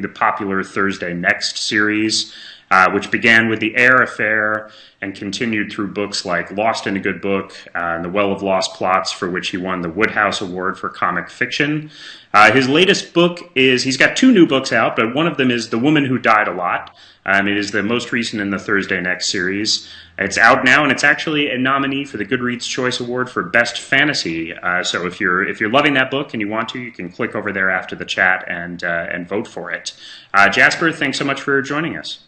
the popular Thursday Next series, which began with The Air Affair and continued through books like Lost in a Good Book and The Well of Lost Plots, for which he won the Woodhouse Award for comic fiction. His latest book is, he's got two new books out, but one of them is The Woman Who Died a Lot. It is the most recent in the Thursday Next series. It's out now, and it's actually a nominee for the GoodReads Choice Award for Best Fantasy. So if you're loving that book and you want to, you can click over there after the chat and vote for it. Jasper, thanks so much for joining us.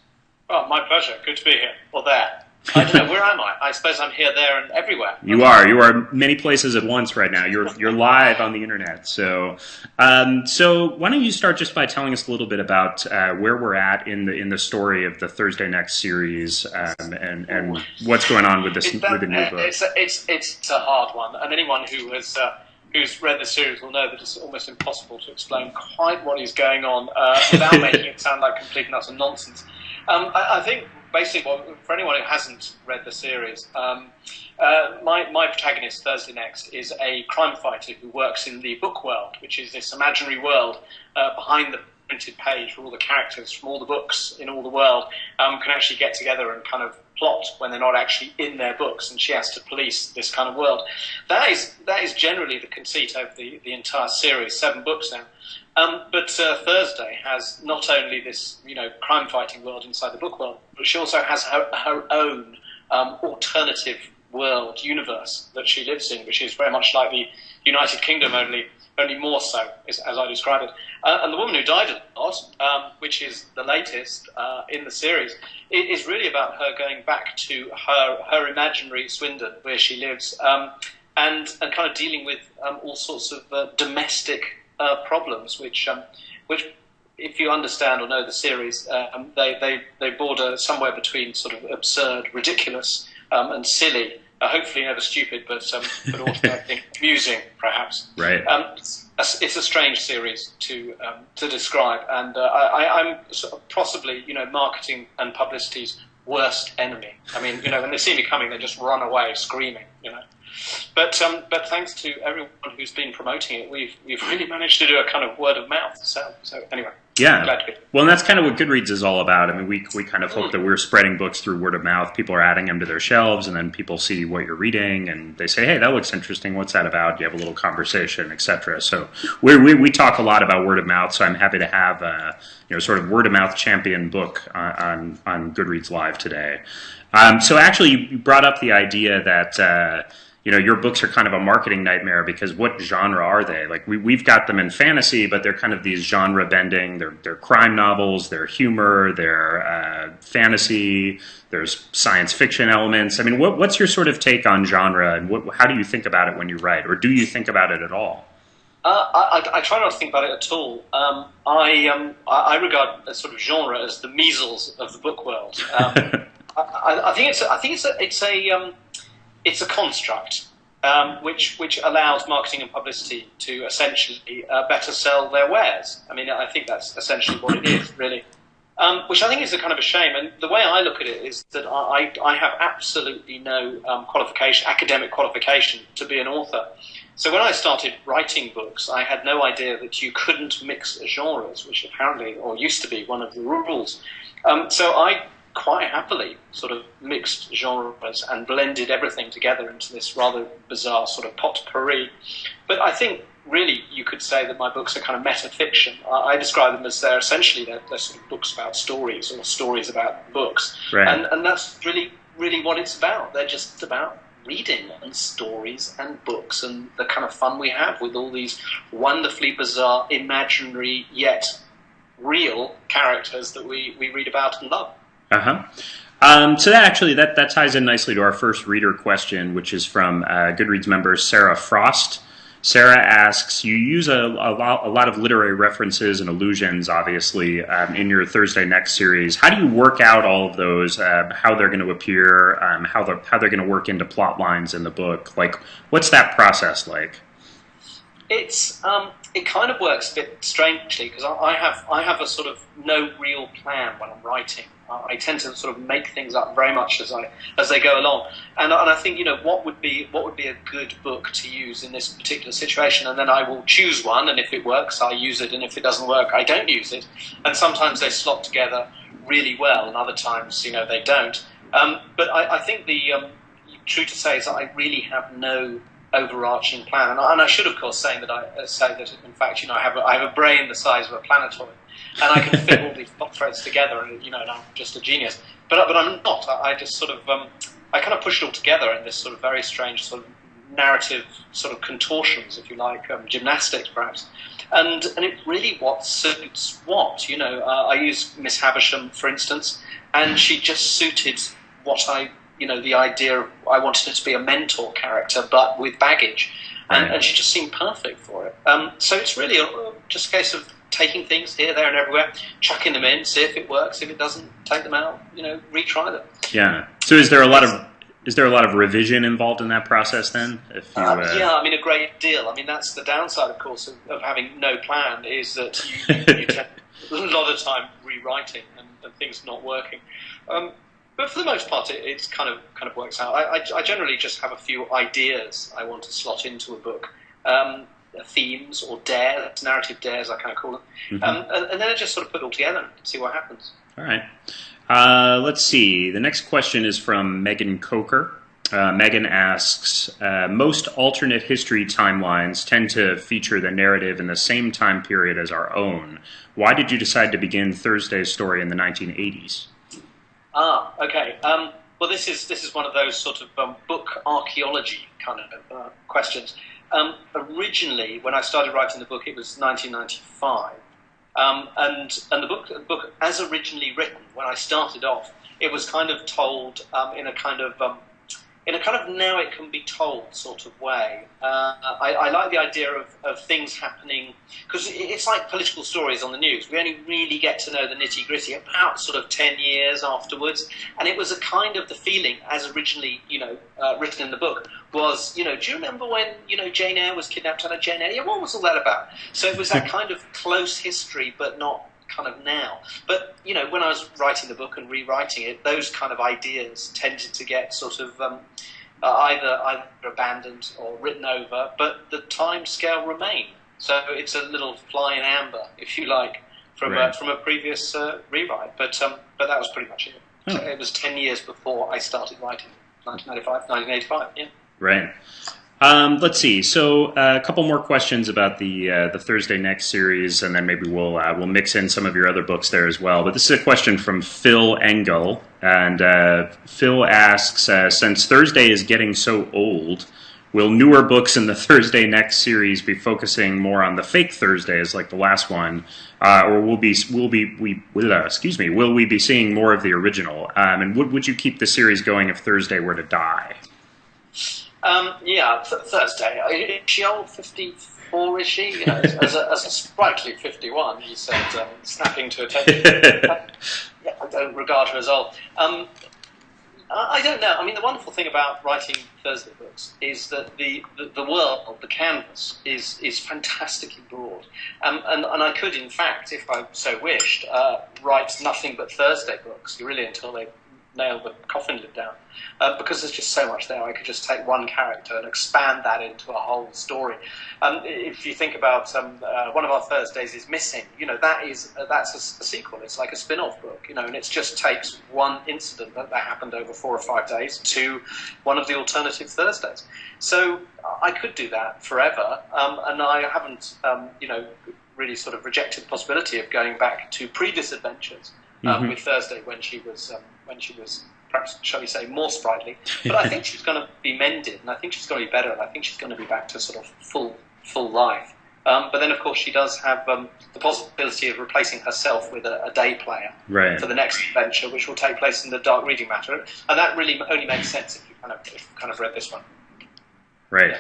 Well, my pleasure. Good to be here. Or there. I don't know, where am I? I suppose I'm here, there, and everywhere. You are many places at once right now. You're live on the internet. So why don't you start just by telling us a little bit about where we're at in the story of the Thursday Next series and what's going on with with the new book. It's a hard one, and anyone who's read the series will know that it's almost impossible to explain quite what is going on without making it sound like complete and utter nonsense. I think basically, for anyone who hasn't read the series, my protagonist, Thursday Next, is a crime fighter who works in the book world, which is this imaginary world behind the printed page where all the characters from all the books in all the world can actually get together and kind of plot when they're not actually in their books, and she has to police this kind of world. That is generally the conceit of the entire series, 7 books now. But Thursday has not only this, crime-fighting world inside the book world, but she also has her own alternative world, universe that she lives in, which is very much like the United Kingdom, only more so, as I describe it. And The Woman Who Died a Lot, which is the latest in the series, it is really about her going back to her imaginary Swindon, where she lives, and kind of dealing with all sorts of domestic problems, which if you understand or know the series, they border somewhere between sort of absurd, ridiculous, and silly. Hopefully never stupid, but also I think amusing, perhaps. Right. It's a strange series to describe, and I'm sort of possibly marketing and publicity's worst enemy. I mean, when they see me coming, they just run away screaming. But thanks to everyone who's been promoting it, we've really managed to do a kind of word of mouth. So anyway. Yeah. Glad to be. Well, and that's kind of what GoodReads is all about. I mean, we kind of hope that we're spreading books through word of mouth. People are adding them to their shelves, and then people see what you're reading, and they say, "Hey, that looks interesting. What's that about?" You have a little conversation, etc. So we talk a lot about word of mouth. So I'm happy to have sort of word of mouth champion book on GoodReads Live today. So actually, you brought up the idea that. Your books are kind of a marketing nightmare because what genre are they? Like we've got them in fantasy, but they're kind of these genre bending. They're crime novels, they're humor, they're fantasy. There's science fiction elements. I mean, what's your sort of take on genre, and how do you think about it when you write, or do you think about it at all? I try not to think about it at all. I regard a sort of genre as the measles of the book world. I think it's a construct which allows marketing and publicity to essentially better sell their wares. I mean, I think that's essentially what it is, really. Which I think is a kind of a shame. And the way I look at it is that I have absolutely no academic qualification to be an author. So when I started writing books, I had no idea that you couldn't mix genres, which apparently, or used to be, one of the rules. So I quite happily sort of mixed genres and blended everything together into this rather bizarre sort of potpourri. But I think really you could say that my books are kind of metafiction. I describe them as they're essentially sort of books about stories or stories about books. Right. And that's really, really what it's about. They're just about reading and stories and books and the kind of fun we have with all these wonderfully bizarre, imaginary yet real characters that we read about and love. So that ties in nicely to our first reader question, which is from GoodReads member Sarah Frost. Sarah asks, you use a lot of literary references and allusions, obviously, in your Thursday Next series. How do you work out all of those, how they're going to appear, how they're going to work into plot lines in the book? Like, what's that process like? It kind of works a bit strangely because I have a sort of no real plan when I'm writing. I tend to sort of make things up very much as they go along, and I think, you know, what would be a good book to use in this particular situation, and then I will choose one, and if it works, I use it, and if it doesn't work, I don't use it. And sometimes they slot together really well, and other times, you know, they don't. But I think the true to say is that I really have no overarching plan, and I should, of course, say that in fact, you know, I have a brain the size of a planetoid, and I can fit all these plot threads together, and, you know, and I'm just a genius. But I'm not. I just sort of I kind of push it all together in this sort of very strange sort of narrative sort of contortions, if you like, gymnastics perhaps, and it really what suits what. You know, I use Miss Havisham, for instance, and she just suited what you know, the idea of, I wanted her to be a mentor character, but with baggage, and she just seemed perfect for it. So it's really just a case of taking things here, there, and everywhere, chucking them in, see if it works. If it doesn't, take them out. You know, retry them. Yeah. So is there a lot of revision involved in that process then? Yeah, I mean, a great deal. I mean, that's the downside, of course, of having no plan, is that you take a lot of time rewriting and things not working. But for the most part, it's kind of works out. I generally just have a few ideas I want to slot into a book, themes or dares, narrative dares, I kind of call them, and then I just sort of put it all together and see what happens. All right. Let's see. The next question is from Megan Coker. Megan asks, most alternate history timelines tend to feature the narrative in the same time period as our own. Why did you decide to begin Thursday's story in the 1980s? Okay. Well, this is one of those sort of book archaeology kind of questions. Originally, when I started writing the book, it was 1995, and the book, as originally written, when I started off, it was kind of told in a kind of now it can be told sort of way. I like the idea of things happening, because it's like political stories on the news. We only really get to know the nitty-gritty about sort of 10 years afterwards. And it was a kind of the feeling, as originally, you know, written in the book, was, you know, do you remember when, you know, Jane Eyre was kidnapped? And Jane Eyre, yeah, what was all that about? So it was that kind of close history, but not kind of now. But, you know, when I was writing the book and rewriting it, those kind of ideas tended to get sort of either abandoned or written over, but the time scale remained. So it's a little fly in amber, if you like, from a previous rewrite. But that was pretty much it. Oh. So it was 10 years before I started writing, 1985, yeah. Right. Let's see. So a couple more questions about the Thursday Next series, and then maybe we'll mix in some of your other books there as well. But this is a question from Phil Engel, and Phil asks, since Thursday is getting so old, will newer books in the Thursday Next series be focusing more on the fake Thursdays like the last one, or will we be seeing more of the original? And would you keep the series going if Thursday were to die? Thursday. Is she old? 54, is she? You know, as a sprightly 51, you said, snapping to attention. I don't regard her as old. I don't know. I mean, the wonderful thing about writing Thursday books is that the world, the canvas, is fantastically broad. And I could, in fact, if I so wished, write nothing but Thursday books, really, until they nail the coffin lid down, because there's just so much there. I could just take one character and expand that into a whole story. If you think about one of our Thursdays is Missing, you know, that's a sequel. It's like a spin-off book, you know, and it just takes one incident that happened over 4 or 5 days to one of the alternative Thursdays. So I could do that forever, and I haven't, you know, really sort of rejected the possibility of going back to previous adventures with Thursday when she was perhaps, shall we say, more sprightly. But I think she's going to be mended, and I think she's going to be better, and I think she's going to be back to sort of full life. But then, of course, she does have the possibility of replacing herself with a day player for the next adventure, which will take place in the Dark Reading Matter. And that really only makes sense if you kind of read this one. Right.